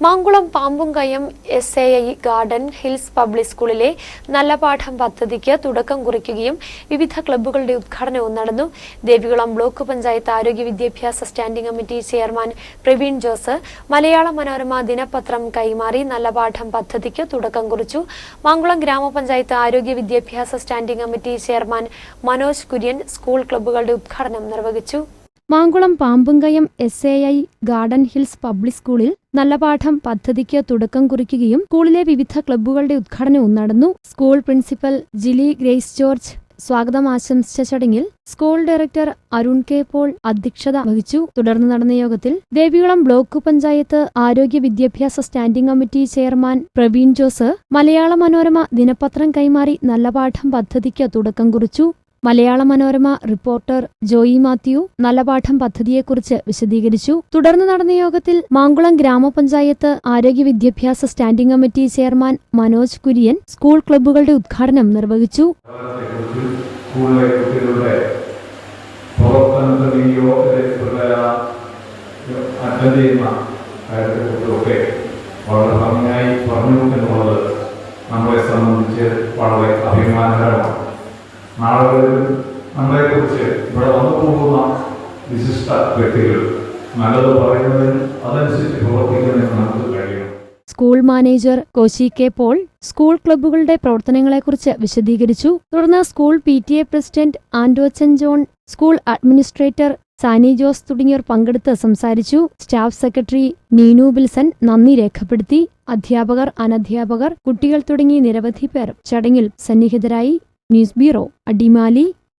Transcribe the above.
Mankulam Pambumkayam SAI garden hills public സ്കൂളിലെ നല്ല പാഠം പദ്ധതിക്ക് തുടക്കം കുറിക്കുകയും വിവിധ ക്ലബ്ബുകളുടെ ഉദ്ഘാടനവും നടന്നു. ദേവികുളം ബ്ലോക്ക് പഞ്ചായത്ത് ആരോഗ്യ വിദ്യാഭ്യാസ standing committee chairman Praveen Jose Malayala Manorama ദിനപത്രം കൈമാറി നല്ല പാഠം പദ്ധതിക്ക് തുടക്കം കുറിച്ചു. മാങ്കുളം ഗ്രാമപഞ്ചായത്ത് ആരോഗ്യ വിദ്യാഭ്യാസ standing committee chairman Manoj Kurian school ക്ലബ്ബുകളുടെ ഉദ്ഘാടനം നിർവഹിച്ചു. Mankulam Pambumkayam SAI garden hills public സ്കൂളിൽ നല്ല പാഠം പദ്ധതിക്ക് തുടക്കം കുറിക്കുകയും സ്കൂളിലെ വിവിധ ക്ലബ്ബുകളുടെ ഉദ്ഘാടനവും നടന്നു. School principal Jili Grace George സ്വാഗതം ആശംസിച്ച ചടങ്ങിൽ school director Arun K Paul അധ്യക്ഷത വഹിച്ചു. തുടർന്ന് നടന്ന യോഗത്തിൽ ദേവികുളം ബ്ലോക്ക് പഞ്ചായത്ത് ആരോഗ്യ വിദ്യാഭ്യാസ standing committee chairman Praveen Jose Malayala Manorama ദിനപത്രം കൈമാറി നല്ല പാഠം പദ്ധതിക്ക് തുടക്കം കുറിച്ചു. മലയാള മനോരമ റിപ്പോർട്ടർ ജോയി മാത്യു നല്ല പാഠം പദ്ധതിയെക്കുറിച്ച് വിശദീകരിച്ചു. തുടർന്ന് നടന്ന യോഗത്തിൽ മാങ്കുളം ഗ്രാമപഞ്ചായത്ത് ആരോഗ്യ വിദ്യാഭ്യാസ standing committee chairman Manoj Kurian school ക്ലബ്ബുകളുടെ ഉദ്ഘാടനം നിർവഹിച്ചു. നമ്മളെ സംബന്ധിച്ച് വളരെ അഭിമാനകരമാണ്. നാളുകളിൽ നമ്മളെക്കുറിച്ച് ഇവിടെ വന്നു പോകുന്ന വിശിഷ്ട വ്യക്തികൾ നല്ലത് പറയുന്നതിനും അതനുസരിച്ച് പ്രവർത്തിക്കുന്നതിനും നമുക്ക് കഴിയും. School manager Koshy K Paul school ക്ലബ്ബുകളുടെ പ്രവർത്തനങ്ങളെക്കുറിച്ച് വിശദീകരിച്ചു. തുടർന്ന് school PTA president Andochan John, school administrator Sani Jose തുടങ്ങിയവർ പങ്കെടുത്ത് സംസാരിച്ചു. സ്റ്റാഫ് സെക്രട്ടറി നീനു ബിൽസൺ നന്ദി രേഖപ്പെടുത്തി. അധ്യാപകർ, അനധ്യാപകർ, കുട്ടികൾ തുടങ്ങി നിരവധി പേർ ചടങ്ങിൽ സന്നിഹിതരായി. News bureau, Adimali.